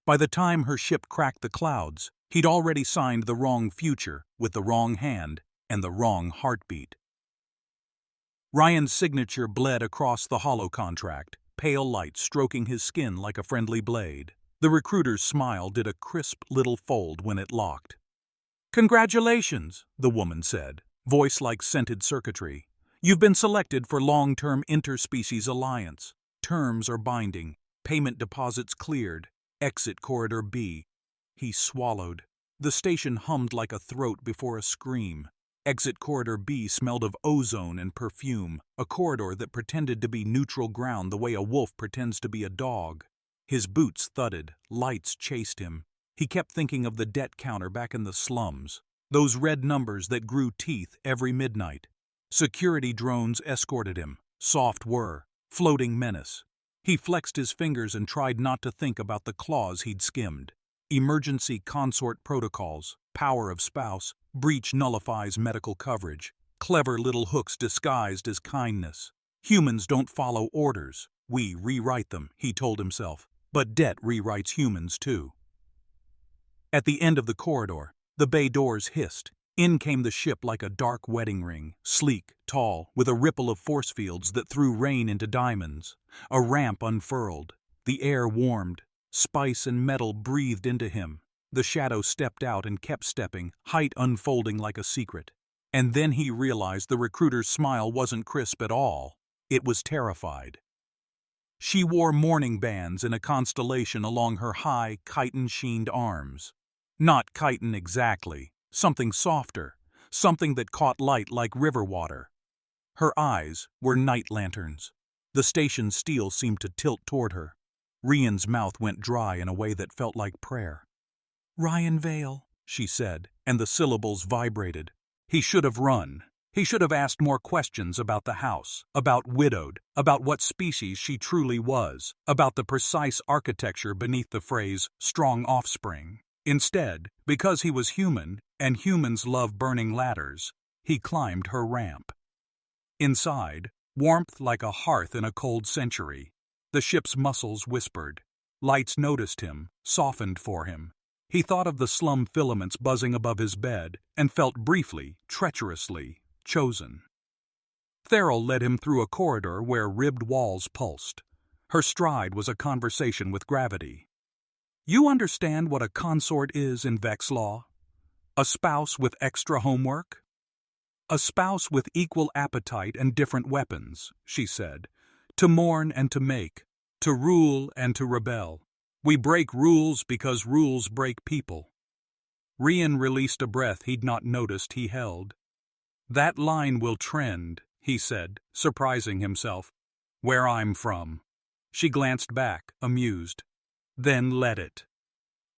By the time her ship cracked the clouds, he'd already signed the wrong future with the wrong hand and the wrong heartbeat. Ryan's signature bled across the hollow contract, pale light stroking his skin like a friendly blade. The recruiter's smile did a crisp little fold when it locked. "Congratulations," the woman said, voice like scented circuitry. "You've been selected for long-term interspecies alliance. Terms are binding. Payment deposits cleared. Exit corridor B." He swallowed. The station hummed like a throat before a scream. Exit corridor B smelled of ozone and perfume, a corridor that pretended to be neutral ground the way a wolf pretends to be a dog. His boots thudded, lights chased him. He kept thinking of the debt counter back in the slums, those red numbers that grew teeth every midnight. Security drones escorted him, soft whir, floating menace. He flexed his fingers and tried not to think about the clause he'd skimmed. Emergency consort protocols, power of spouse, breach nullifies medical coverage. Clever little hooks disguised as kindness. Humans don't follow orders. We rewrite them, he told himself. But debt rewrites humans too. At the end of the corridor, the bay doors hissed. In came the ship like a dark wedding ring, sleek, tall, with a ripple of force fields that threw rain into diamonds. A ramp unfurled. The air warmed. Spice and metal breathed into him. The shadow stepped out and kept stepping, height unfolding like a secret. And then he realized the recruiter's smile wasn't crisp at all. It was terrified. She wore mourning bands in a constellation along her high, chitin-sheened arms. Not chitin exactly, something softer, something that caught light like river water. Her eyes were night lanterns. The station's steel seemed to tilt toward her. Ryan's mouth went dry in a way that felt like prayer. "Ryan Vale," she said, and the syllables vibrated. He should have run. He should have asked more questions about the house, about widowed, about what species she truly was, about the precise architecture beneath the phrase, strong offspring. Instead, because he was human, and humans love burning ladders, he climbed her ramp. Inside, warmth like a hearth in a cold century. The ship's muscles whispered. Lights noticed him, softened for him. He thought of the slum filaments buzzing above his bed, and felt briefly, treacherously, chosen. Theral led him through a corridor where ribbed walls pulsed. Her stride was a conversation with gravity. "You understand what a consort is in Vex law? A spouse with extra homework? A spouse with equal appetite and different weapons," she said. "To mourn and to make, to rule and to rebel. We break rules because rules break people." Ryan released a breath he'd not noticed he held. "That line will trend," he said, surprising himself. "Where I'm from." She glanced back, amused. "Then let it."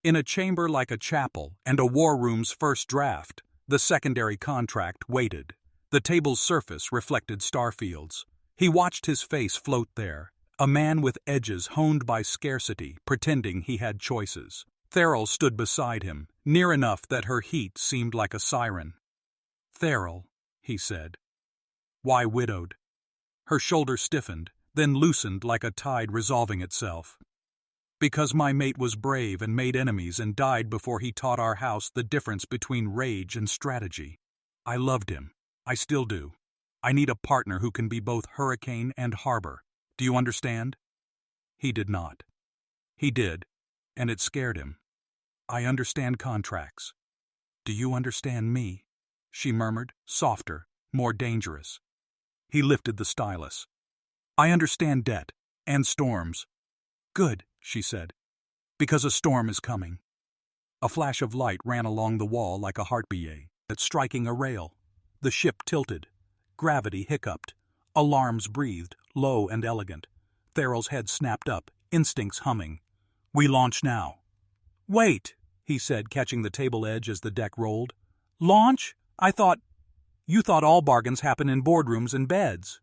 In a chamber like a chapel and a war room's first draft, the secondary contract waited. The table's surface reflected starfields. He watched his face float there, a man with edges honed by scarcity, pretending he had choices. Theral stood beside him, near enough that her heat seemed like a siren. "Theral," he said. "Why widowed?" Her shoulder stiffened, then loosened like a tide resolving itself. "Because my mate was brave and made enemies and died before he taught our house the difference between rage and strategy. I loved him. I still do. I need a partner who can be both hurricane and harbor. Do you understand?" He did not. He did, and it scared him. "I understand contracts. Do you understand me?" she murmured, softer, more dangerous. He lifted the stylus. "I understand debt, and storms." "Good," she said, "because a storm is coming." A flash of light ran along the wall like a heartbeat, striking a rail. The ship tilted. Gravity hiccuped. Alarms breathed, low and elegant. Theral's head snapped up, instincts humming. "We launch now." "Wait," he said, catching the table edge as the deck rolled. "Launch? You thought all bargains happen in boardrooms and beds."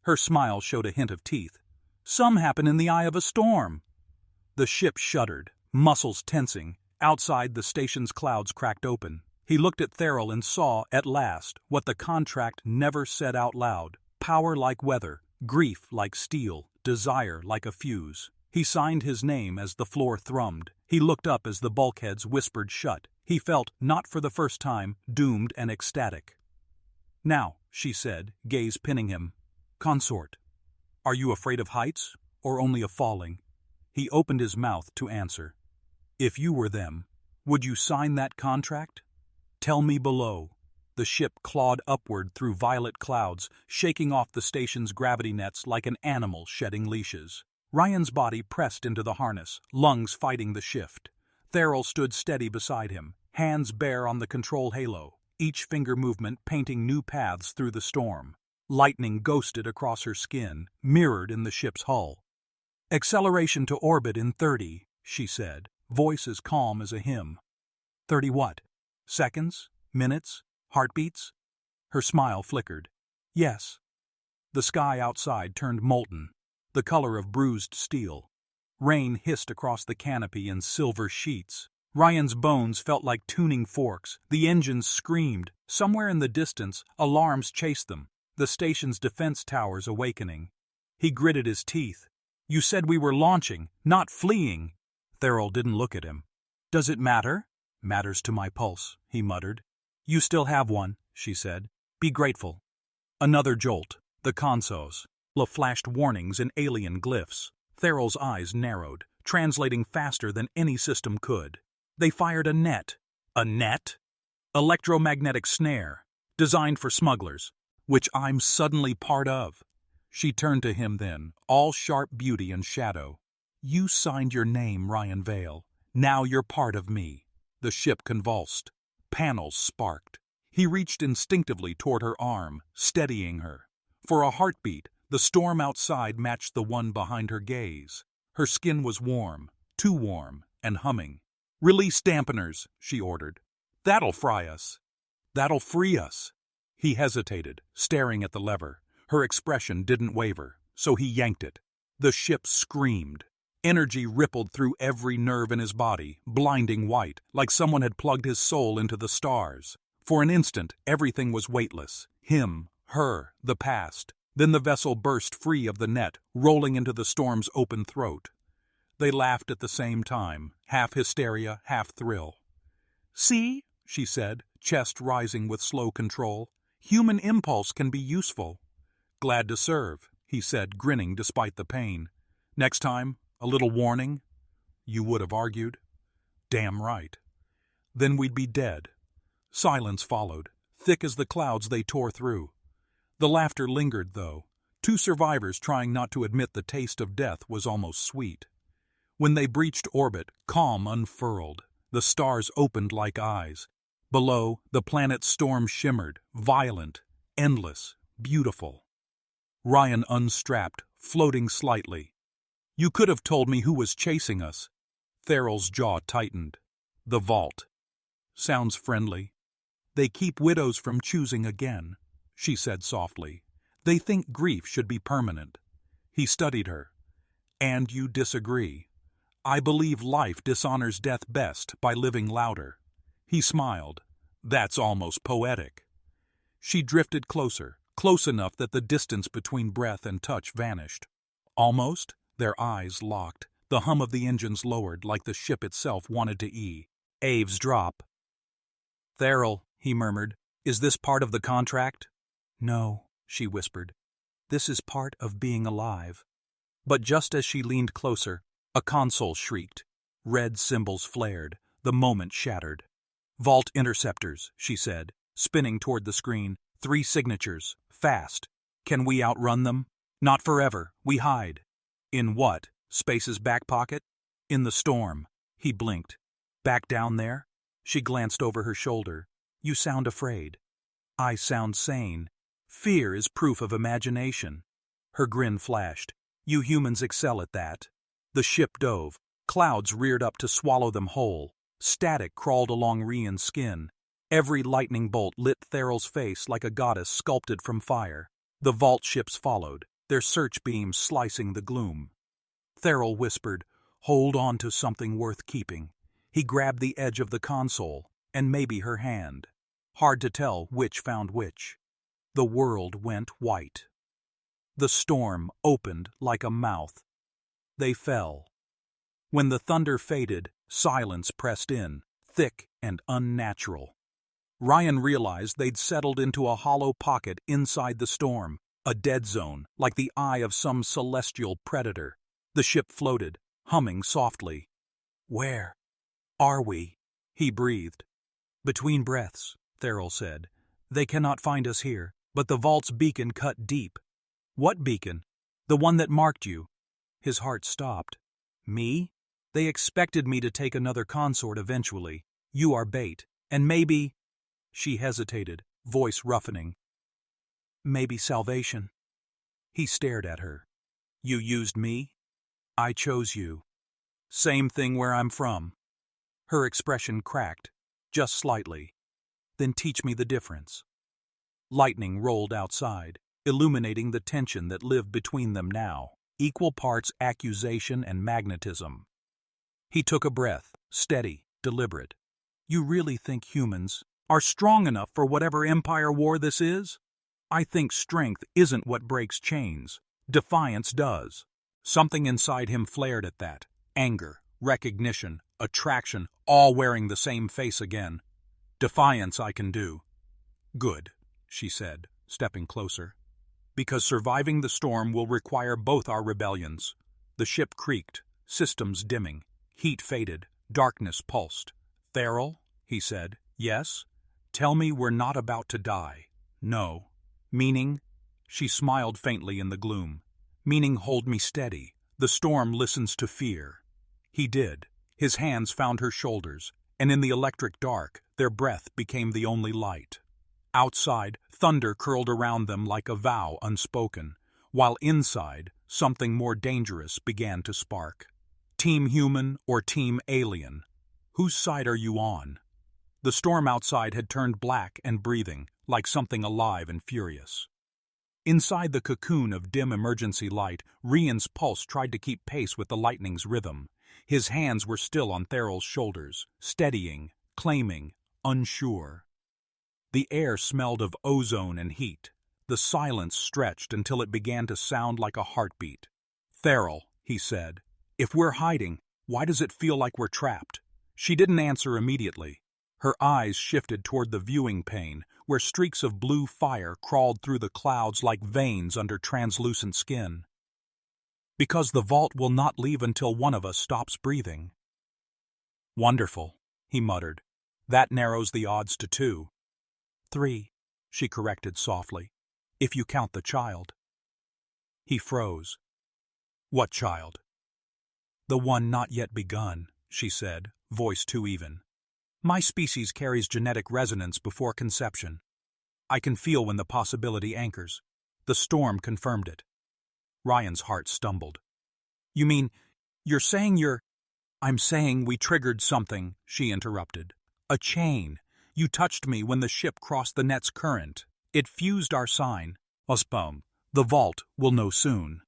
Her smile showed a hint of teeth. "Some happen in the eye of a storm." The ship shuddered, muscles tensing. Outside, the station's clouds cracked open. He looked at Theral and saw, at last, what the contract never said out loud. Power like weather, grief like steel, desire like a fuse. He signed his name as the floor thrummed. He looked up as the bulkheads whispered shut. He felt, not for the first time, doomed and ecstatic. "Now," she said, gaze pinning him. "Consort, are you afraid of heights, or only of falling?" He opened his mouth to answer. "If you were them, would you sign that contract? Tell me below." The ship clawed upward through violet clouds, shaking off the station's gravity nets like an animal shedding leashes. Ryan's body pressed into the harness, lungs fighting the shift. Therill stood steady beside him, hands bare on the control halo, each finger movement painting new paths through the storm. Lightning ghosted across her skin, mirrored in the ship's hull. "Acceleration to orbit in 30, she said, voice as calm as a hymn. 30 what? Seconds? Minutes? Heartbeats?" Her smile flickered. "Yes." The sky outside turned molten, the color of bruised steel. Rain hissed across the canopy in silver sheets. Ryan's bones felt like tuning forks. The engines screamed. Somewhere in the distance, alarms chased them, the station's defense towers awakening. He gritted his teeth. "You said we were launching, not fleeing." Therill didn't look at him. "Does it matter?" "Matters to my pulse," he muttered. "You still have one," she said. "Be grateful." Another jolt. The consoles flashed warnings in alien glyphs. Therill's eyes narrowed, translating faster than any system could. They fired a net. A net? Electromagnetic snare, designed for smugglers, which I'm suddenly part of. She turned to him then, all sharp beauty and shadow. "You signed your name, Ryan Vale. Now you're part of me." The ship convulsed. Panels sparked. He reached instinctively toward her arm, steadying her. For a heartbeat, the storm outside matched the one behind her gaze. Her skin was warm, too warm, and humming. "Release dampeners," she ordered. "That'll fry us." "That'll free us." He hesitated, staring at the lever. Her expression didn't waver, so he yanked it. The ship screamed. Energy rippled through every nerve in his body, blinding white, like someone had plugged his soul into the stars. For an instant, everything was weightless. Him, her, the past. Then the vessel burst free of the net, rolling into the storm's open throat. They laughed at the same time, half hysteria, half thrill. "See," she said, chest rising with slow control. "Human impulse can be useful." "Glad to serve," he said, grinning despite the pain. "Next time, a little warning?" "You would have argued." "Damn right." "Then we'd be dead." Silence followed, thick as the clouds they tore through. The laughter lingered, though. Two survivors trying not to admit the taste of death was almost sweet. When they breached orbit, calm unfurled. The stars opened like eyes. Below, the planet's storm shimmered, violent, endless, beautiful. Ryan unstrapped, floating slightly. "You could have told me who was chasing us." Therill's jaw tightened. "The vault." "Sounds friendly." "They keep widows from choosing again," she said softly. "They think grief should be permanent." He studied her. "And you disagree?" "I believe life dishonors death best by living louder." He smiled. "That's almost poetic." She drifted closer, close enough that the distance between breath and touch vanished. Almost, their eyes locked, the hum of the engines lowered like the ship itself wanted to eavesdrop. "Therill," he murmured, "is this part of the contract?" "No," she whispered. "This is part of being alive." But just as she leaned closer, a console shrieked. Red symbols flared. The moment shattered. "Vault interceptors," she said, spinning toward the screen. 3 signatures. Fast. Can we outrun them? Not forever. We hide. In what? Space's back pocket? In the storm. He blinked. Back down there? She glanced over her shoulder. You sound afraid. I sound sane. Fear is proof of imagination. Her grin flashed. You humans excel at that. The ship dove. Clouds reared up to swallow them whole. Static crawled along Ryan's skin. Every lightning bolt lit Therill's face like a goddess sculpted from fire. The vault ships followed, their search beams slicing the gloom. Therill whispered, "Hold on to something worth keeping." He grabbed the edge of the console, and maybe her hand. Hard to tell which found which. The world went white. The storm opened like a mouth. They fell. When the thunder faded, silence pressed in, thick and unnatural. Ryan realized they'd settled into a hollow pocket inside the storm, a dead zone, like the eye of some celestial predator. The ship floated, humming softly. "Where are we?" he breathed. "Between breaths," Therill said. "They cannot find us here, but the vault's beacon cut deep." "What beacon?" "The one that marked you." His heart stopped. "Me? They expected me to take another consort eventually. You are bait, and maybe—" She hesitated, voice roughening. "Maybe salvation." He stared at her. "You used me? I chose you. Same thing where I'm from." Her expression cracked, just slightly. "Then teach me the difference." Lightning rolled outside, illuminating the tension that lived between them now, equal parts accusation and magnetism. He took a breath, steady, deliberate. "You really think humans are strong enough for whatever empire war this is? I think strength isn't what breaks chains. Defiance does." Something inside him flared at that. Anger, recognition, attraction, all wearing the same face again. "Defiance I can do." "Good," she said, stepping closer. "Because surviving the storm will require both our rebellions." The ship creaked, systems dimming. Heat faded, darkness pulsed. "Therill," he said. "Yes? Tell me we're not about to die." "No." "Meaning?" She smiled faintly in the gloom. "Meaning hold me steady. The storm listens to fear." He did. His hands found her shoulders, and in the electric dark, their breath became the only light. Outside, thunder curled around them like a vow unspoken, while inside, something more dangerous began to spark. Team human or team alien? Whose side are you on? The storm outside had turned black and breathing, like something alive and furious. Inside the cocoon of dim emergency light, Ryan's pulse tried to keep pace with the lightning's rhythm. His hands were still on Theryl's shoulders, steadying, claiming, unsure. The air smelled of ozone and heat. The silence stretched until it began to sound like a heartbeat. "Therill," he said, "if we're hiding, why does it feel like we're trapped?" She didn't answer immediately. Her eyes shifted toward the viewing pane, where streaks of blue fire crawled through the clouds like veins under translucent skin. "Because the vault will not leave until one of us stops breathing." "Wonderful," he muttered. "That narrows the odds to 2. 3, she corrected softly, "if you count the child." He froze. "What child?" "The one not yet begun," she said, voice too even. "My species carries genetic resonance before conception. I can feel when the possibility anchors. The storm confirmed it." Ryan's heart stumbled. "You mean, you're saying you're—" "I'm saying we triggered something," she interrupted. "A chain. You touched me when the ship crossed the net's current. It fused our sign. Offspring. The vault will know soon."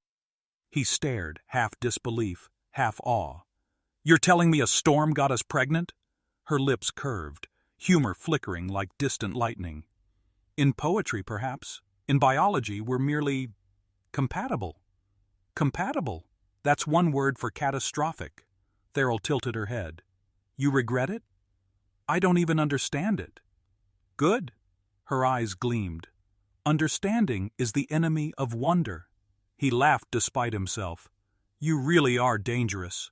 He stared, half disbelief, half awe. "You're telling me a storm got us pregnant?" Her lips curved, humor flickering like distant lightning. "In poetry, perhaps. In biology, we're merely compatible." "Compatible? That's one word for catastrophic." Therill tilted her head. "You regret it?" "I don't even understand it." "Good." Her eyes gleamed. "Understanding is the enemy of wonder." He laughed despite himself. "You really are dangerous."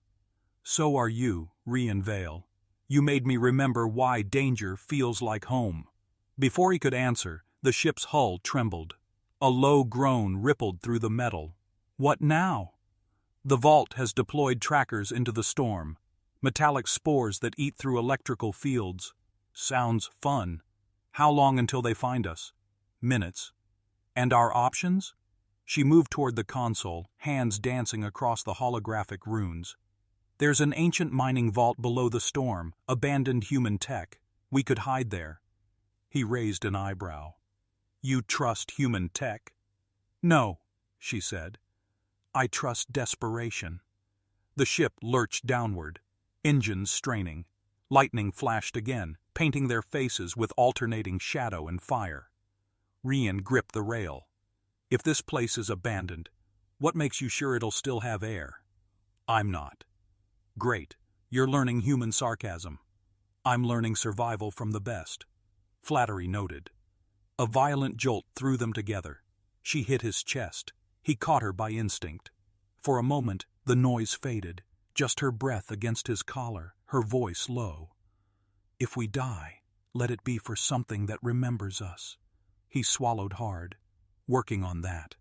"So are you, Ryan Vale. You made me remember why danger feels like home." Before he could answer, the ship's hull trembled. A low groan rippled through the metal. "What now?" "The vault has deployed trackers into the storm. Metallic spores that eat through electrical fields." "Sounds fun. How long until they find us?" "Minutes." "And our options?" She moved toward the console, hands dancing across the holographic runes. "There's an ancient mining vault below the storm, abandoned human tech. We could hide there." He raised an eyebrow. "You trust human tech?" "No," she said. "I trust desperation." The ship lurched downward, engines straining. Lightning flashed again, painting their faces with alternating shadow and fire. Ryan gripped the rail. "If this place is abandoned, what makes you sure it'll still have air?" I'm not. Great, you're learning human sarcasm. I'm learning survival from the best. Flattery noted. A violent jolt threw them together. She hit his chest. He caught her by instinct. For a moment, the noise faded, just her breath against his collar, her voice low. If we die, let it be for something that remembers us. He swallowed hard, working on that.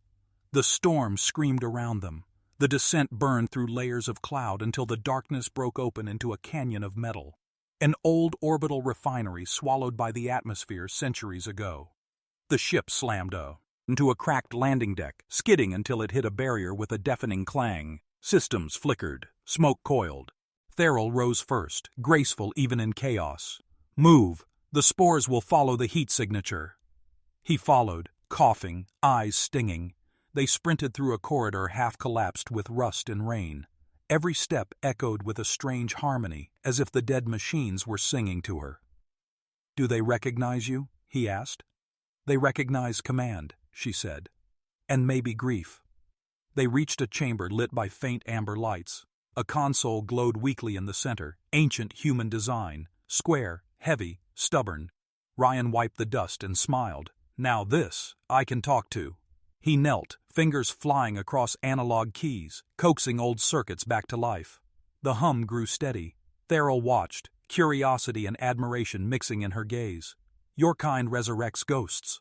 The storm screamed around them. The descent burned through layers of cloud until the darkness broke open into a canyon of metal. An old orbital refinery swallowed by the atmosphere centuries ago. The ship slammed into a cracked landing deck, skidding until it hit a barrier with a deafening clang. Systems flickered, smoke coiled. Theral rose first, graceful even in chaos. Move, the spores will follow the heat signature. He followed, coughing, eyes stinging. They sprinted through a corridor half-collapsed with rust and rain. Every step echoed with a strange harmony, as if the dead machines were singing to her. "Do they recognize you?" he asked. "They recognize command," she said. "And maybe grief." They reached a chamber lit by faint amber lights. A console glowed weakly in the center, ancient human design, square, heavy, stubborn. Ryan wiped the dust and smiled. "Now this, I can talk to." He knelt, fingers flying across analog keys, coaxing old circuits back to life. The hum grew steady. Theral watched, curiosity and admiration mixing in her gaze. "Your kind resurrects ghosts."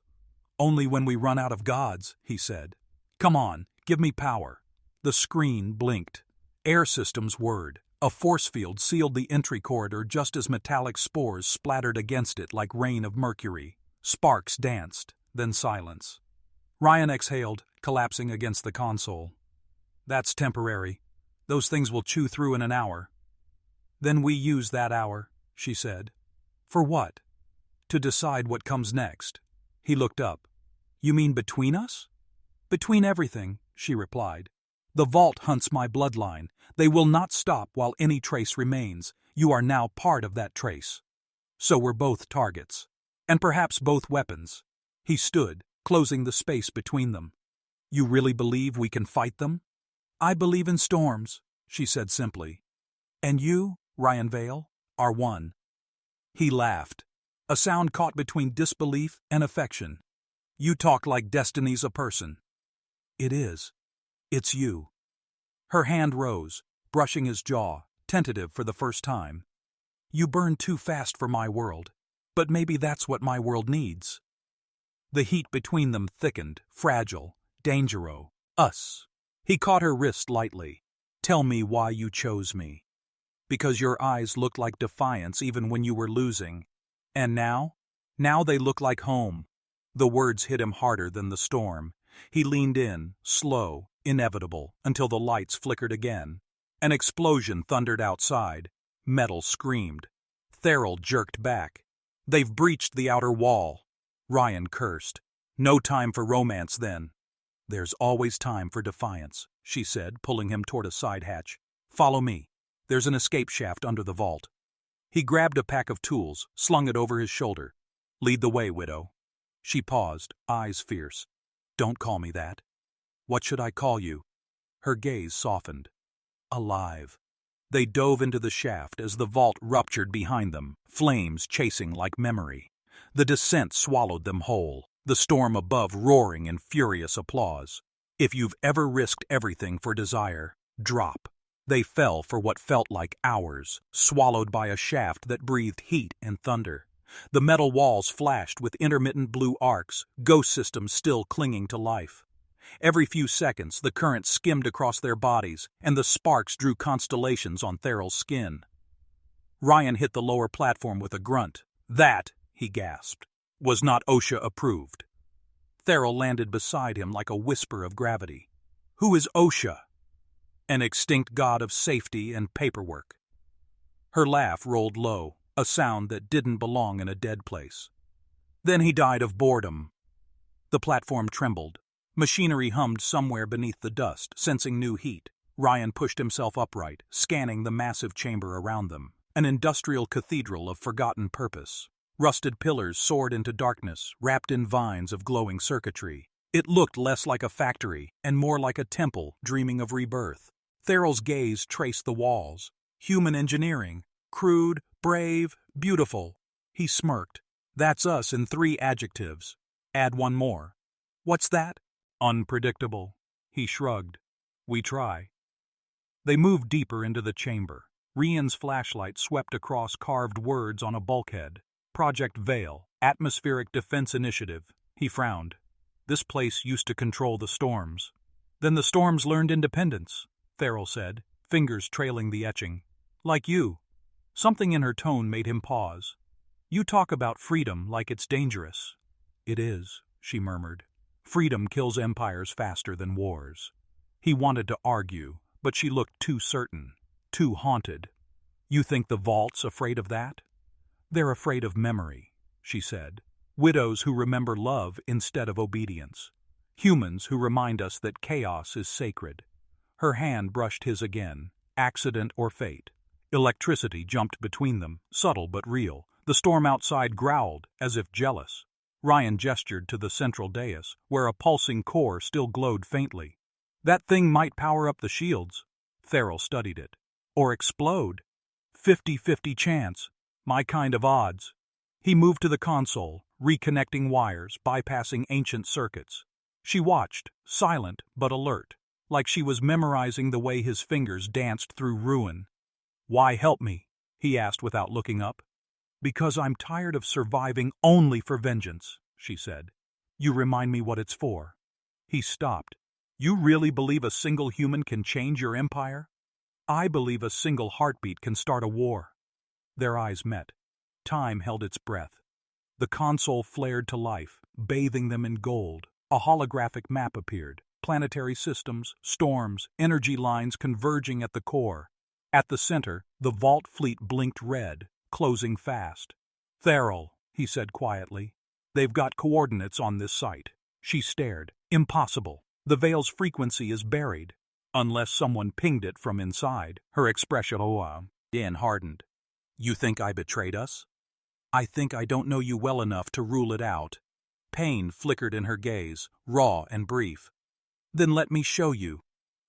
"Only when we run out of gods," he said. "Come on, give me power." The screen blinked. Air systems whirred. A force field sealed the entry corridor just as metallic spores splattered against it like rain of mercury. Sparks danced, then silence. Ryan exhaled, collapsing against the console. "That's temporary. Those things will chew through in an hour." "Then we use that hour," she said. "For what?" "To decide what comes next." He looked up. "You mean between us?" "Between everything," she replied. "The vault hunts my bloodline. They will not stop while any trace remains. You are now part of that trace. So we're both targets. And perhaps both weapons." He stood, closing the space between them. "You really believe we can fight them?" "I believe in storms," she said simply. "And you, Ryan Vale, are one." He laughed, a sound caught between disbelief and affection. "You talk like destiny's a person." "It is. It's you." Her hand rose, brushing his jaw, tentative for the first time. "You burn too fast for my world, but maybe that's what my world needs." The heat between them thickened, fragile, dangerous. "Us." He caught her wrist lightly. "Tell me why you chose me." "Because your eyes looked like defiance even when you were losing. And now? Now they look like home." The words hit him harder than the storm. He leaned in, slow, inevitable, until the lights flickered again. An explosion thundered outside. Metal screamed. Theral jerked back. "They've breached the outer wall." Ryan cursed. "No time for romance, then." "There's always time for defiance," she said, pulling him toward a side hatch. "Follow me. There's an escape shaft under the vault." He grabbed a pack of tools, slung it over his shoulder. "Lead the way, widow." She paused, eyes fierce. "Don't call me that." "What should I call you?" Her gaze softened. "Alive." They dove into the shaft as the vault ruptured behind them, flames chasing like memory. The descent swallowed them whole, the storm above roaring in furious applause. If you've ever risked everything for desire, drop. They fell for what felt like hours, swallowed by a shaft that breathed heat and thunder. The metal walls flashed with intermittent blue arcs, ghost systems still clinging to life. Every few seconds, the current skimmed across their bodies, and the sparks drew constellations on Theral's skin. Ryan hit the lower platform with a grunt. "That," he gasped, "was not OSHA approved." Theral landed beside him like a whisper of gravity. "Who is OSHA?" "An extinct god of safety and paperwork." Her laugh rolled low, a sound that didn't belong in a dead place. "Then he died of boredom." The platform trembled. Machinery hummed somewhere beneath the dust, sensing new heat. Ryan pushed himself upright, scanning the massive chamber around them. An industrial cathedral of forgotten purpose. Rusted pillars soared into darkness, wrapped in vines of glowing circuitry. It looked less like a factory and more like a temple dreaming of rebirth. Therrell's gaze traced the walls. Human engineering. Crude, brave, beautiful. He smirked. That's us in 3 adjectives. Add one more. What's that? Unpredictable. He shrugged. We try. They moved deeper into the chamber. Rian's flashlight swept across carved words on a bulkhead. Project Veil, Atmospheric Defense Initiative. He frowned. This place used to control the storms. Then the storms learned independence, Therrell said, fingers trailing the etching. Like you. Something in her tone made him pause. You talk about freedom like it's dangerous. It is, she murmured. Freedom kills empires faster than wars. He wanted to argue, but she looked too certain, too haunted. You think the Vault's afraid of that? They're afraid of memory, she said. Widows who remember love instead of obedience. Humans who remind us that chaos is sacred. Her hand brushed his again. Accident or fate. Electricity jumped between them, subtle but real. The storm outside growled, as if jealous. Ryan gestured to the central dais, where a pulsing core still glowed faintly. That thing might power up the shields. Therrell studied it. Or explode. 50-50 chance. My kind of odds. He moved to the console, reconnecting wires, bypassing ancient circuits. She watched, silent but alert, like she was memorizing the way his fingers danced through ruin. Why help me? He asked without looking up. Because I'm tired of surviving only for vengeance, she said. You remind me what it's for. He stopped. You really believe a single human can change your empire? I believe a single heartbeat can start a war. Their eyes met. Time held its breath. The console flared to life, bathing them in gold. A holographic map appeared. Planetary systems, storms, energy lines converging at the core. At the center, the Vault fleet blinked red, closing fast. Therrell, he said quietly. They've got coordinates on this site. She stared. Impossible. The Veil's frequency is buried. Unless someone pinged it from inside. Her expression hardened. You think I betrayed us? I think I don't know you well enough to rule it out. Pain flickered in her gaze, raw and brief. Then let me show you.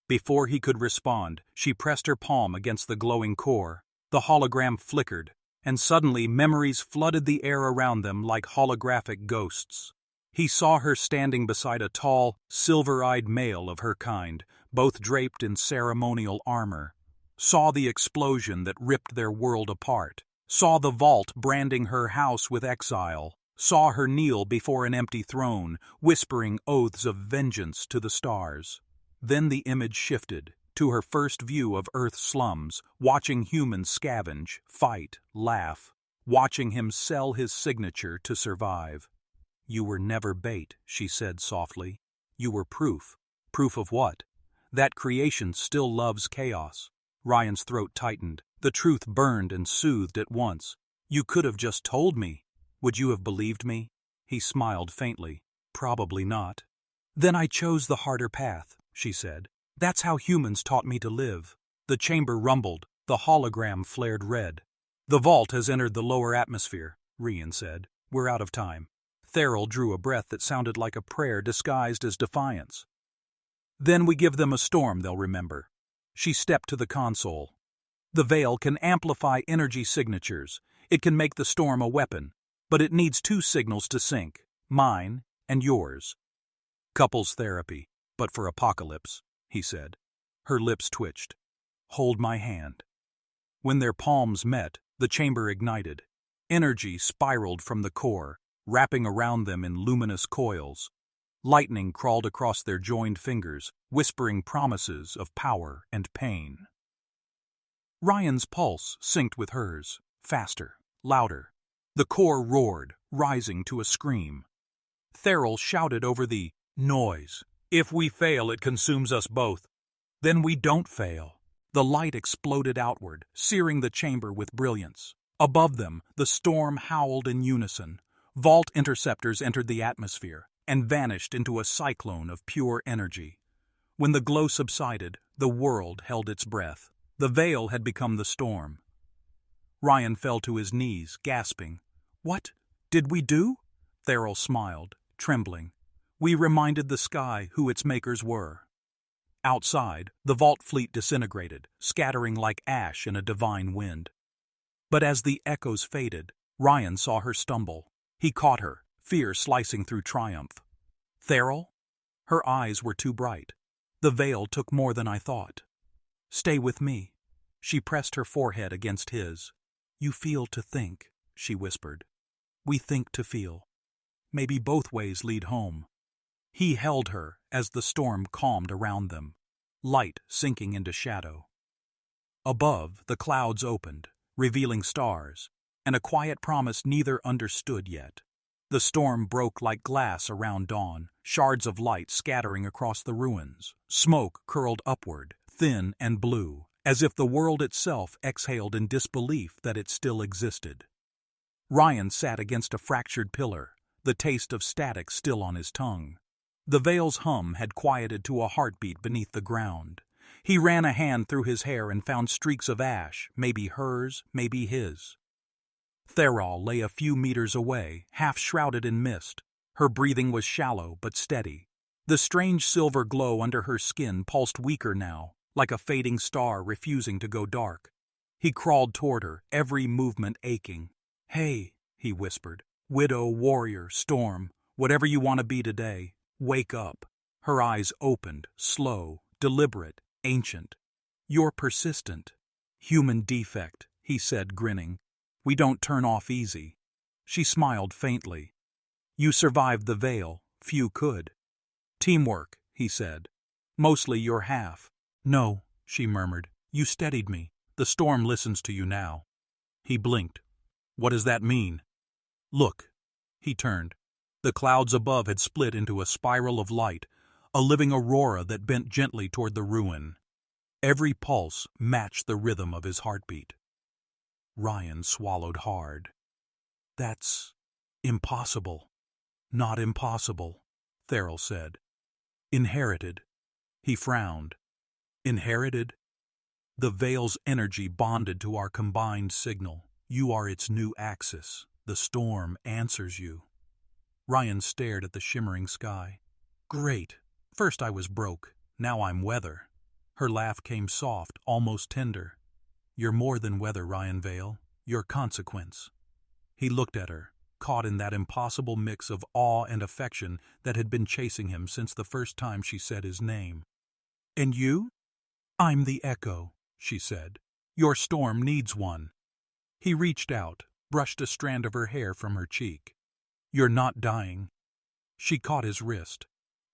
Before he could respond, she pressed her palm against the glowing core. The hologram flickered, and suddenly memories flooded the air around them like holographic ghosts. He saw her standing beside a tall, silver-eyed male of her kind, both draped in ceremonial armor. Saw the explosion that ripped their world apart. Saw the Vault branding her house with exile. Saw her kneel before an empty throne, whispering oaths of vengeance to the stars. Then the image shifted, to her first view of Earth's slums, watching humans scavenge, fight, laugh, watching him sell his signature to survive. You were never bait, she said softly. You were proof. Proof of what? That creation still loves chaos. Ryan's throat tightened. The truth burned and soothed at once. You could have just told me. Would you have believed me? He smiled faintly. Probably not. Then I chose the harder path, she said. That's how humans taught me to live. The chamber rumbled. The hologram flared red. The Vault has entered the lower atmosphere, Ryan said. We're out of time. Therrell drew a breath that sounded like a prayer disguised as defiance. Then we give them a storm they'll remember. She stepped to the console. The Veil can amplify energy signatures. It can make the storm a weapon. But it needs 2 signals to sync, mine and yours. Couples therapy, but for apocalypse, he said. Her lips twitched. Hold my hand. When their palms met, the chamber ignited. Energy spiraled from the core, wrapping around them in luminous coils. Lightning crawled across their joined fingers, whispering promises of power and pain. Ryan's pulse synced with hers, faster, louder. The core roared, rising to a scream. Therrell shouted over the noise. If we fail, it consumes us both. Then we don't fail. The light exploded outward, searing the chamber with brilliance. Above them, the storm howled in unison. Vault interceptors entered the atmosphere and vanished into a cyclone of pure energy. When the glow subsided, the world held its breath. The Veil had become the storm. Ryan fell to his knees, gasping. What did we do? Therrell smiled, trembling. We reminded the sky who its makers were. Outside, the vault fleet disintegrated, scattering like ash in a divine wind. But as the echoes faded, Ryan saw her stumble. He caught her, fear slicing through triumph. Theral? Her eyes were too bright. The veil took more than I thought. Stay with me. She pressed her forehead against his. You feel to think, she whispered. We think to feel. Maybe both ways lead home. He held her as the storm calmed around them, light sinking into shadow. Above, the clouds opened, revealing stars, and a quiet promise neither understood yet. The storm broke like glass around dawn, shards of light scattering across the ruins. Smoke curled upward, thin and blue, as if the world itself exhaled in disbelief that it still existed. Ryan sat against a fractured pillar, the taste of static still on his tongue. The veil's hum had quieted to a heartbeat beneath the ground. He ran a hand through his hair and found streaks of ash, maybe hers, maybe his. Theral lay a few meters away, half shrouded in mist. Her breathing was shallow but steady. The strange silver glow under her skin pulsed weaker now, like a fading star refusing to go dark. He crawled toward her, every movement aching. Hey, he whispered. Widow, warrior, storm, whatever you want to be today, wake up. Her eyes opened, slow, deliberate, ancient. You're persistent. Human defect, he said, grinning. We don't turn off easy. She smiled faintly. You survived the veil, few could. Teamwork, he said. Mostly your half. No, she murmured. You steadied me. The storm listens to you now. He blinked. What does that mean? Look. He turned. The clouds above had split into a spiral of light, a living aurora that bent gently toward the ruin. Every pulse matched the rhythm of his heartbeat. Ryan swallowed hard. That's impossible. Not impossible, Theral said. Inherited. He frowned. Inherited? The veil's energy bonded to our combined signal. You are its new axis. The storm answers you. Ryan stared at the shimmering sky. Great. First I was broke. Now I'm weather. Her laugh came soft, almost tender. You're more than weather, Ryan Vale. You're consequence. He looked at her, caught in that impossible mix of awe and affection that had been chasing him since the first time she said his name. And you? I'm the echo, she said. Your storm needs one. He reached out, brushed a strand of her hair from her cheek. You're not dying. She caught his wrist.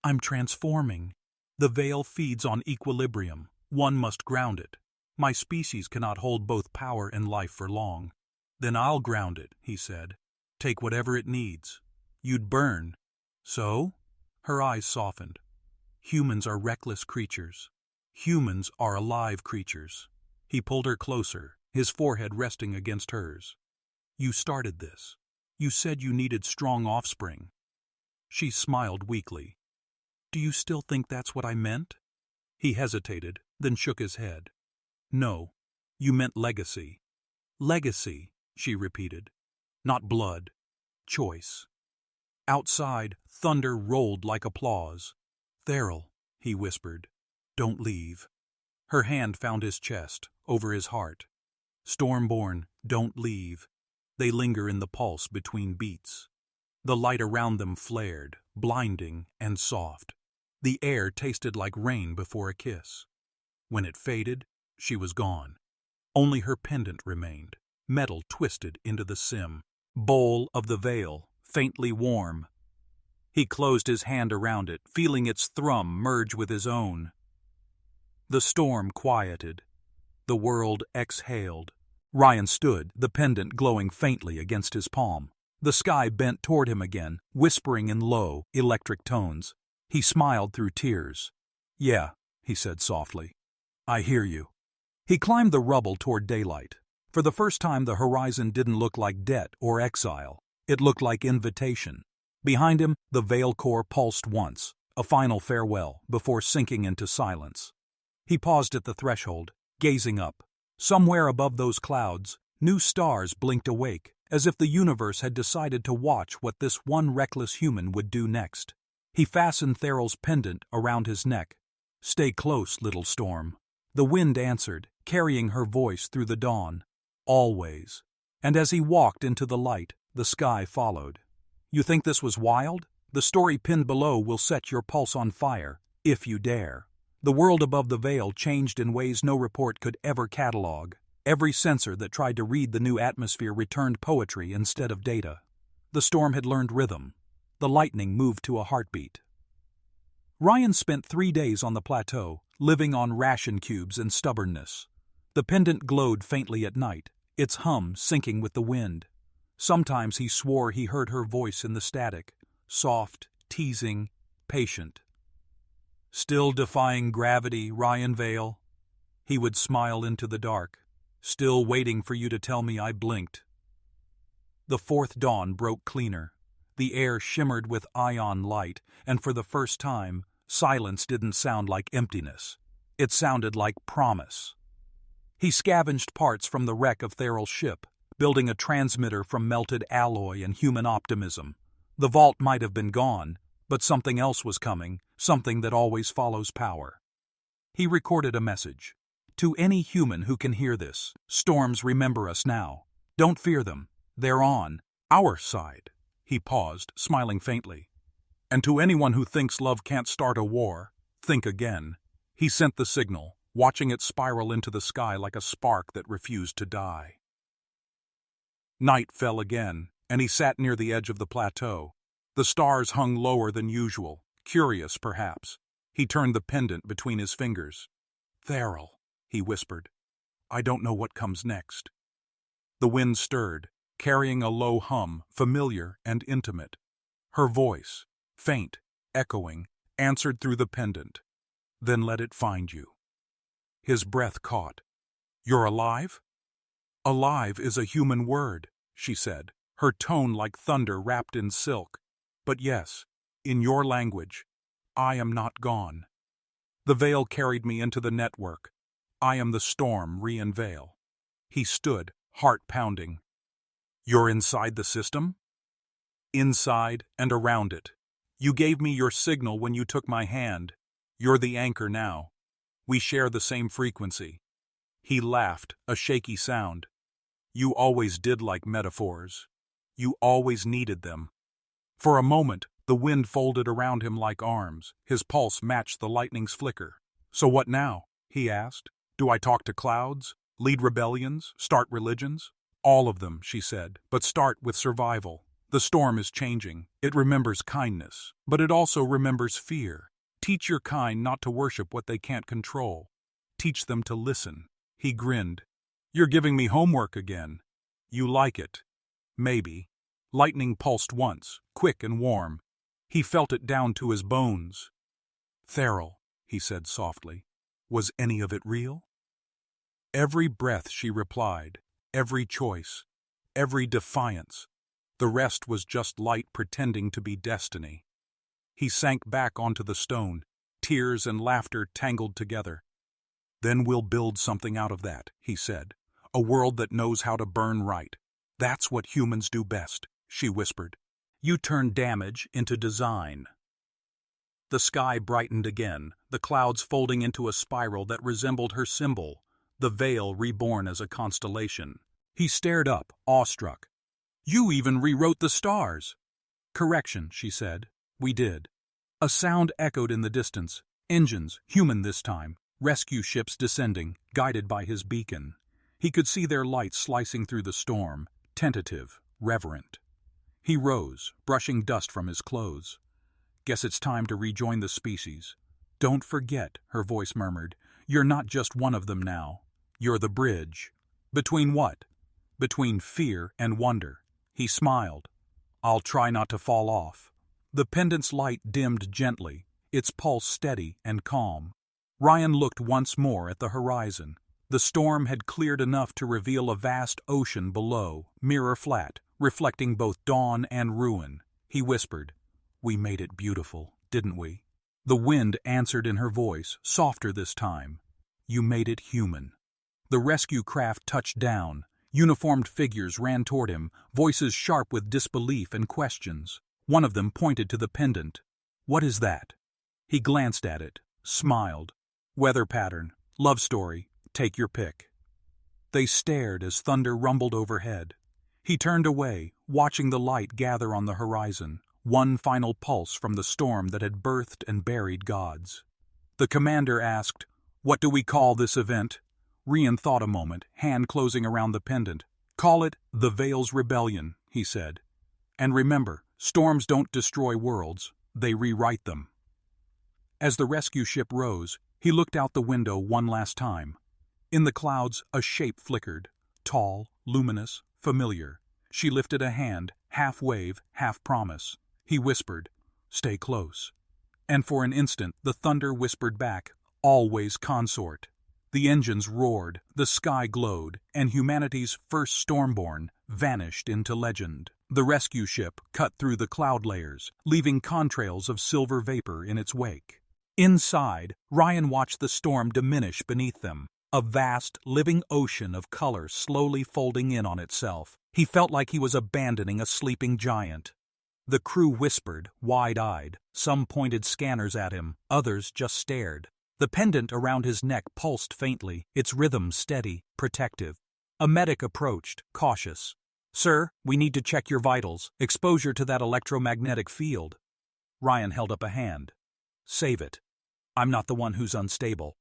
I'm transforming. The veil feeds on equilibrium. One must ground it. My species cannot hold both power and life for long. Then I'll ground it, he said. Take whatever it needs. You'd burn. So? Her eyes softened. Humans are reckless creatures. Humans are alive creatures. He pulled her closer, his forehead resting against hers. You started this. You said you needed strong offspring. She smiled weakly. Do you still think that's what I meant? He hesitated, then shook his head. No, you meant legacy. Legacy, she repeated. Not blood. Choice. Outside, thunder rolled like applause. Theral, he whispered. Don't leave. Her hand found his chest, over his heart. Stormborn, don't leave. They linger in the pulse between beats. The light around them flared, blinding and soft. The air tasted like rain before a kiss. When it faded, she was gone. Only her pendant remained, metal twisted into the bowl of the veil, faintly warm. He closed his hand around it, feeling its thrum merge with his own. The storm quieted. The world exhaled. Ryan stood, the pendant glowing faintly against his palm. The sky bent toward him again, whispering in low, electric tones. He smiled through tears. Yeah, he said softly. I hear you. He climbed the rubble toward daylight. For the first time, the horizon didn't look like debt or exile. It looked like invitation. Behind him, the veil core pulsed once, a final farewell, before sinking into silence. He paused at the threshold, gazing up. Somewhere above those clouds, new stars blinked awake, as if the universe had decided to watch what this one reckless human would do next. He fastened Theral's pendant around his neck. "Stay close, little storm." The wind answered, carrying her voice through the dawn. "Always." And as he walked into the light, the sky followed. You think this was wild? The story pinned below will set your pulse on fire, if you dare. The world above the veil changed in ways no report could ever catalog. Every sensor that tried to read the new atmosphere returned poetry instead of data. The storm had learned rhythm. The lightning moved to a heartbeat. Ryan spent 3 days on the plateau, living on ration cubes and stubbornness. The pendant glowed faintly at night, its hum syncing with the wind. Sometimes he swore he heard her voice in the static, soft, teasing, patient. "Still defying gravity, Ryan Vale?" He would smile into the dark. "Still waiting for you to tell me I blinked." The fourth dawn broke cleaner. The air shimmered with ion light, and for the first time, silence didn't sound like emptiness. It sounded like promise. He scavenged parts from the wreck of Theral's ship, building a transmitter from melted alloy and human optimism. The vault might have been gone, but something else was coming, something that always follows power. He recorded a message. "To any human who can hear this, storms remember us now. Don't fear them. They're on our side." He paused, smiling faintly. "And to anyone who thinks love can't start a war, think again." He sent the signal, watching it spiral into the sky like a spark that refused to die. Night fell again, and he sat near the edge of the plateau. The stars hung lower than usual, curious perhaps. He turned the pendant between his fingers. "Theral," he whispered. "I don't know what comes next." The wind stirred, carrying a low hum, familiar and intimate. Her voice, faint, echoing, answered through the pendant. "Then let it find you." His breath caught. "You're alive?" "Alive is a human word," she said, her tone like thunder wrapped in silk. "But yes, in your language, I am not gone. The veil carried me into the network. I am the storm, Ryan Vale." He stood, heart pounding. "You're inside the system?" "Inside and around it. You gave me your signal when you took my hand. You're the anchor now. We share the same frequency." He laughed, a shaky sound. "You always did like metaphors. You always needed them." For a moment, the wind folded around him like arms. His pulse matched the lightning's flicker. "So what now?" he asked. "Do I talk to clouds? Lead rebellions? Start religions?" "All of them," she said, "but start with survival. The storm is changing. It remembers kindness, but it also remembers fear. Teach your kind not to worship what they can't control. Teach them to listen." He grinned. "You're giving me homework again. You like it." "Maybe." Lightning pulsed once, quick and warm. He felt it down to his bones. "Theral," he said softly, "was any of it real?" "Every breath," she replied, "every choice, every defiance. The rest was just light pretending to be destiny." He sank back onto the stone, tears and laughter tangled together. "Then we'll build something out of that," he said. "A world that knows how to burn right. That's what humans do best," she whispered. "You turn damage into design." The sky brightened again, the clouds folding into a spiral that resembled her symbol, the veil reborn as a constellation. He stared up, awestruck. "You even rewrote the stars." "Correction," she said. "We did." A sound echoed in the distance. Engines, human this time, rescue ships descending, guided by his beacon. He could see their lights slicing through the storm, tentative, reverent. He rose, brushing dust from his clothes. "Guess it's time to rejoin the species." "Don't forget," her voice murmured, "you're not just one of them now. You're the bridge." "Between what?" "Between fear and wonder." He smiled. "I'll try not to fall off." The pendant's light dimmed gently, its pulse steady and calm. Ryan looked once more at the horizon. The storm had cleared enough to reveal a vast ocean below, mirror flat, reflecting both dawn and ruin. He whispered, "We made it beautiful, didn't we?" The wind answered in her voice, softer this time. "You made it human." The rescue craft touched down. Uniformed figures ran toward him, voices sharp with disbelief and questions. One of them pointed to the pendant. "What is that?" He glanced at it, smiled. Weather pattern, love story, take your pick. They stared as thunder rumbled overhead. He turned away, watching the light gather on the horizon, one final pulse from the storm that had birthed and buried gods. The commander asked, "What do we call this event?" Rian thought a moment, hand closing around the pendant. "Call it the Veil's Rebellion," he said. "And remember, storms don't destroy worlds, they rewrite them." As the rescue ship rose, he looked out the window one last time. In the clouds, a shape flickered, tall, luminous, familiar. She lifted a hand, half wave, half promise. He whispered, "Stay close." And for an instant the thunder whispered back, "Always consort." The engines roared, the sky glowed, and humanity's first stormborn vanished into legend. The rescue ship cut through the cloud layers, leaving contrails of silver vapor in its wake. Inside, Ryan watched the storm diminish beneath them, a vast, living ocean of color slowly folding in on itself. He felt like he was abandoning a sleeping giant. The crew whispered, wide-eyed. Some pointed scanners at him, others just stared. The pendant around his neck pulsed faintly, its rhythm steady, protective. A medic approached, cautious. "Sir, we need to check your vitals. Exposure to that electromagnetic field." Ryan held up a hand. "Save it. I'm not the one who's unstable."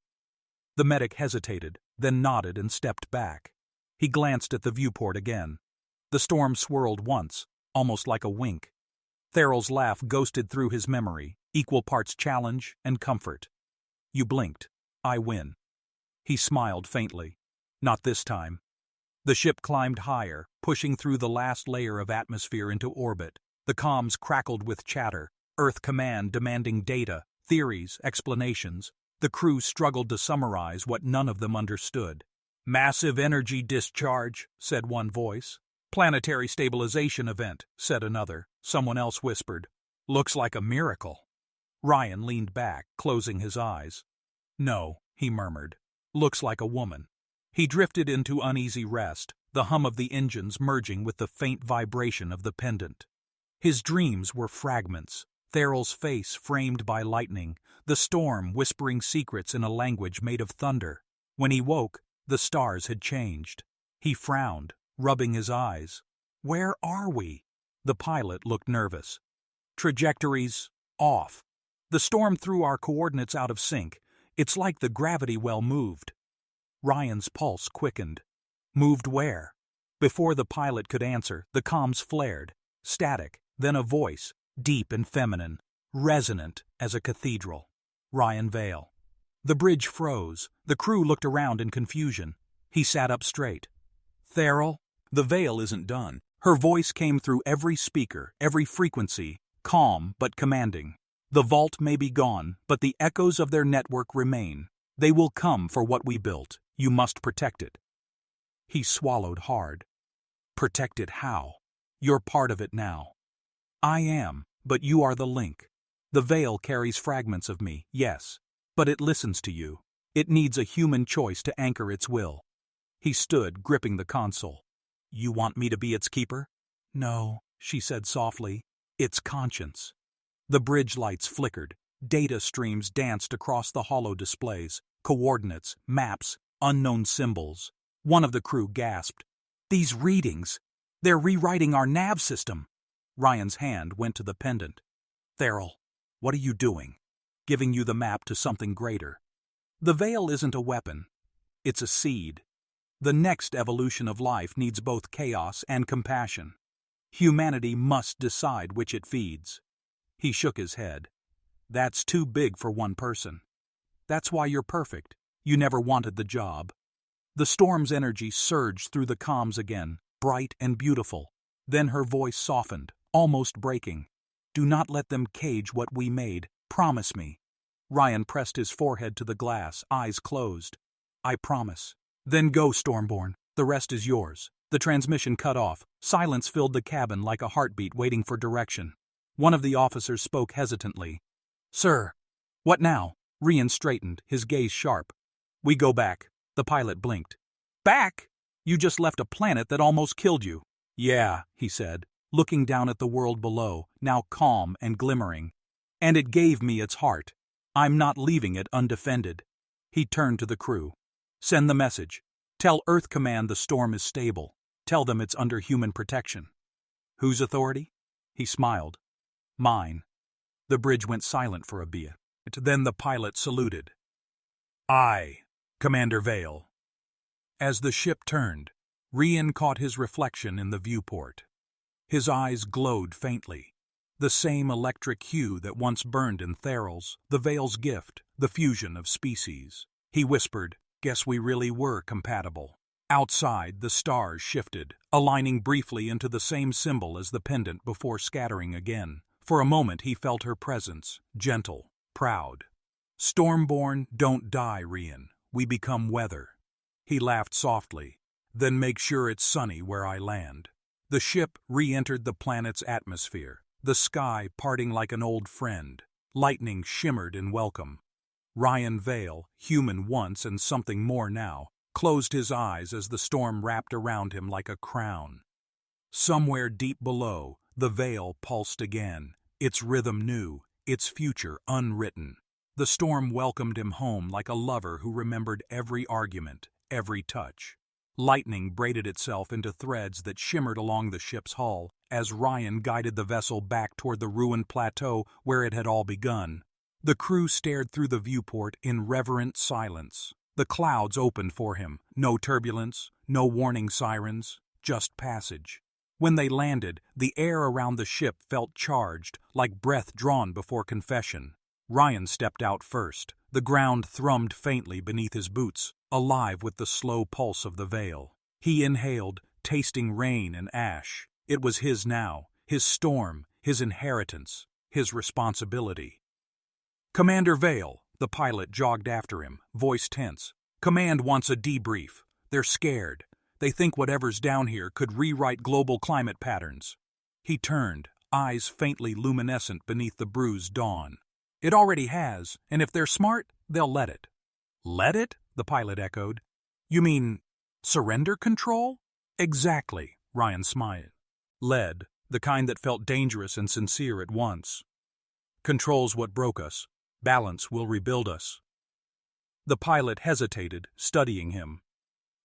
The medic hesitated, then nodded and stepped back. He glanced at the viewport again. The storm swirled once, almost like a wink. Theryl's laugh ghosted through his memory, equal parts challenge and comfort. "You blinked. I win." He smiled faintly. "Not this time." The ship climbed higher, pushing through the last layer of atmosphere into orbit. The comms crackled with chatter, Earth command demanding data, theories, explanations. The crew struggled to summarize what none of them understood. "Massive energy discharge," said one voice. "Planetary stabilization event," said another. Someone else whispered, "Looks like a miracle." Ryan leaned back, closing his eyes. "No," he murmured. "Looks like a woman." He drifted into uneasy rest, the hum of the engines merging with the faint vibration of the pendant. His dreams were fragments, Theryl's face framed by lightning, the storm whispering secrets in a language made of thunder. When he woke, the stars had changed. He frowned, rubbing his eyes. "Where are we?" The pilot looked nervous. "Trajectories off. The storm threw our coordinates out of sync. It's like the gravity well moved." Ryan's pulse quickened. Moved where? Before the pilot could answer, the comms flared. Static, then a voice, deep and feminine, resonant as a cathedral. Ryan Vale. The bridge froze. The crew looked around in confusion. He sat up straight. "Theryl?" "The Vale isn't done." Her voice came through every speaker, every frequency, calm but commanding. "The vault may be gone, but the echoes of their network remain. They will come for what we built. You must protect it." He swallowed hard. "Protect it how? You're part of it now." "I am, but you are the link. The Veil carries fragments of me, yes, but it listens to you. It needs a human choice to anchor its will." He stood, gripping the console. "You want me to be its keeper?" "No," she said softly. "Its conscience." The bridge lights flickered. Data streams danced across the hollow displays. Coordinates, maps, unknown symbols. One of the crew gasped. "These readings! They're rewriting our nav system!" Ryan's hand went to the pendant. "Theryl, what are you doing?" "Giving you the map to something greater." The Veil isn't a weapon. It's a seed. The next evolution of life needs both chaos and compassion. Humanity must decide which it feeds. He shook his head. "That's too big for one person. That's why you're perfect. You never wanted the job." The storm's energy surged through the comms again, bright and beautiful. Then her voice softened, almost breaking. "Do not let them cage what we made. Promise me." Ryan pressed his forehead to the glass, eyes closed. "I promise." "Then go, Stormborn. The rest is yours." The transmission cut off. Silence filled the cabin like a heartbeat waiting for direction. One of the officers spoke hesitantly. "Sir." "What now?" Rian straightened, his gaze sharp. "We go back." The pilot blinked. "Back? You just left a planet that almost killed you." "Yeah," he said, looking down at the world below, now calm and glimmering. "And it gave me its heart. I'm not leaving it undefended." He turned to the crew. Send the message. Tell Earth Command the storm is stable. Tell them it's under human protection. Whose authority? He smiled. Mine. The bridge went silent for a bit. Then the pilot saluted. I, Commander Vale. As the ship turned, Rian caught his reflection in the viewport. His eyes glowed faintly. The same electric hue that once burned in Theral's, the Vale's gift, the fusion of species. He whispered, guess we really were compatible. Outside, the stars shifted, aligning briefly into the same symbol as the pendant before scattering again. For a moment he felt her presence, gentle, proud. Stormborn, don't die, Rian. We become weather. He laughed softly. Then make sure it's sunny where I land. The ship re-entered the planet's atmosphere, the sky parting like an old friend. Lightning shimmered in welcome. Rian Vale, human once and something more now, closed his eyes as the storm wrapped around him like a crown. Somewhere deep below, the Vale pulsed again, its rhythm new, its future unwritten. The storm welcomed him home like a lover who remembered every argument, every touch. Lightning braided itself into threads that shimmered along the ship's hull as Rian guided the vessel back toward the ruined plateau where it had all begun. The crew stared through the viewport in reverent silence. The clouds opened for him, no turbulence, no warning sirens, just passage. When they landed, the air around the ship felt charged, like breath drawn before confession. Rian stepped out first. The ground thrummed faintly beneath his boots, alive with the slow pulse of the Vale. He inhaled, tasting rain and ash. It was his now, his storm, his inheritance, his responsibility. Commander Vale, the pilot jogged after him, voice tense. Command wants a debrief. They're scared. They think whatever's down here could rewrite global climate patterns. He turned, eyes faintly luminescent beneath the bruised dawn. It already has, and if they're smart, they'll let it. Let it? The pilot echoed. You mean surrender control? Exactly, Rian smiled. Lead, the kind that felt dangerous and sincere at once. Control's what broke us. Balance will rebuild us. The pilot hesitated, studying him.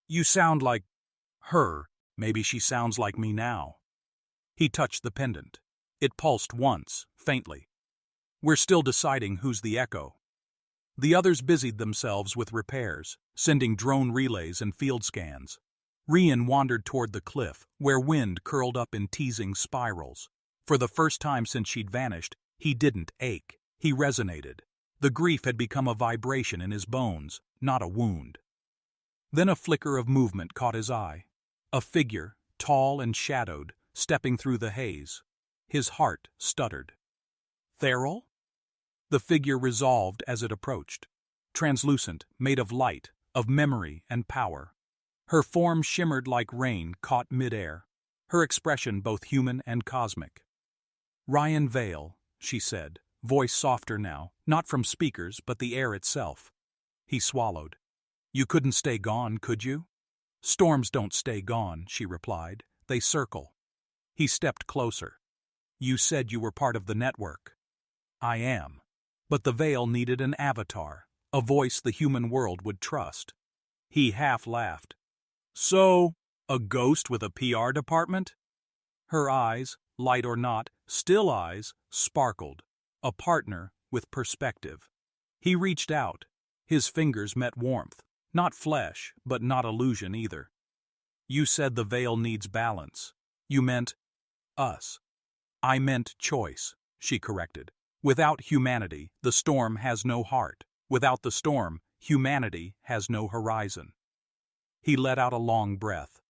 You sound like her. Maybe she sounds like me now. He touched the pendant. It pulsed once, faintly. We're still deciding who's the echo. The others busied themselves with repairs, sending drone relays and field scans. Rian wandered toward the cliff, where wind curled up in teasing spirals. For the first time since she'd vanished, he didn't ache. He resonated. The grief had become a vibration in his bones, not a wound. Then a flicker of movement caught his eye. A figure, tall and shadowed, stepping through the haze. His heart stuttered. Theral? The figure resolved as it approached. Translucent, made of light, of memory and power. Her form shimmered like rain caught midair, her expression both human and cosmic. Rian Vale, she said, voice softer now, not from speakers but the air itself. He swallowed. You couldn't stay gone, could you? Storms don't stay gone, she replied. They circle. He stepped closer. You said you were part of the network. I am. But the Vale needed an avatar, a voice the human world would trust. He half laughed. So, a ghost with a PR department? Her eyes, light or not, still eyes, sparkled. A partner with perspective. He reached out. His fingers met warmth. Not flesh, but not illusion either. You said the Vale needs balance. You meant us. I meant choice, she corrected. Without humanity, the storm has no heart. Without the storm, humanity has no horizon. He let out a long breath.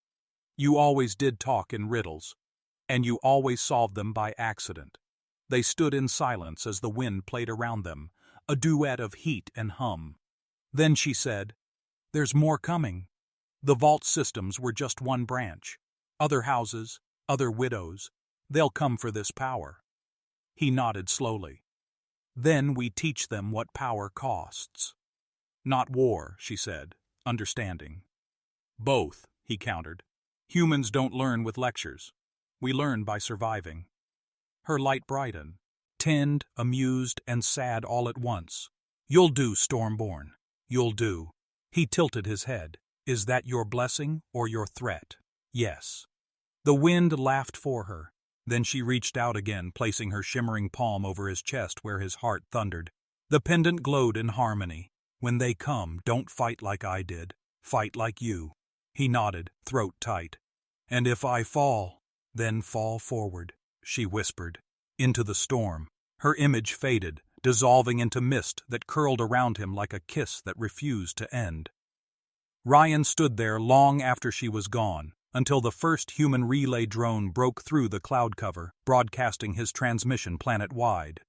You always did talk in riddles, and you always solved them by accident. They stood in silence as the wind played around them, a duet of heat and hum. Then she said, There's more coming. The vault systems were just one branch. Other houses, other widows, they'll come for this power. He nodded slowly. Then we teach them what power costs. Not war, she said, understanding. Both, he countered. Humans don't learn with lectures. We learn by surviving. Her light brightened, tend, amused, and sad all at once. You'll do, Stormborn. You'll do. He tilted his head. Is that your blessing or your threat? Yes. The wind laughed for her. Then she reached out again, placing her shimmering palm over his chest where his heart thundered. The pendant glowed in harmony. When they come, don't fight like I did. Fight like you. He nodded, throat tight. And if I fall, then fall forward, she whispered. Into the storm. Her image faded, dissolving into mist that curled around him like a kiss that refused to end. Ryan stood there long after she was gone, until the first human relay drone broke through the cloud cover, broadcasting his transmission planet-wide.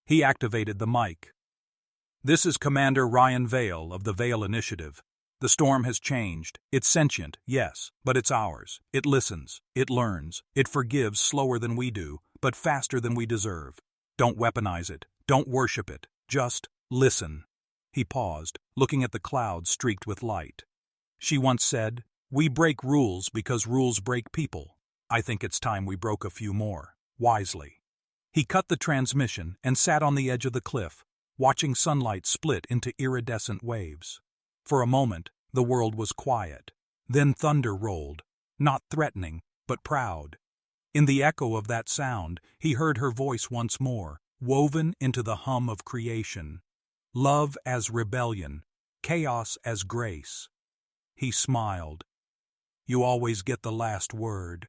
He activated the mic. This is Commander Ryan Vale of the Vale Initiative. The storm has changed. It's sentient, yes, but it's ours. It listens, it learns, it forgives slower than we do, but faster than we deserve. Don't weaponize it, don't worship it, just listen. He paused, looking at the clouds streaked with light. She once said, "We break rules because rules break people. I think it's time we broke a few more, wisely." He cut the transmission and sat on the edge of the cliff, watching sunlight split into iridescent waves. For a moment, the world was quiet. Then thunder rolled, not threatening, but proud. In the echo of that sound, he heard her voice once more, woven into the hum of creation. Love as rebellion, chaos as grace. He smiled. You always get the last word.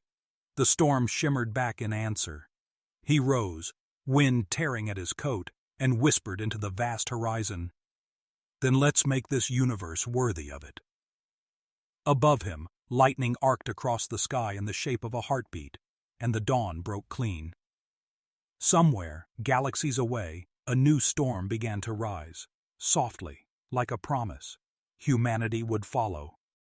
The storm shimmered back in answer. He rose, wind tearing at his coat, and whispered into the vast horizon. Then let's make this universe worthy of it. Above him, lightning arced across the sky in the shape of a heartbeat, and the dawn broke clean. Somewhere, galaxies away, a new storm began to rise, softly, like a promise. Humanity would follow.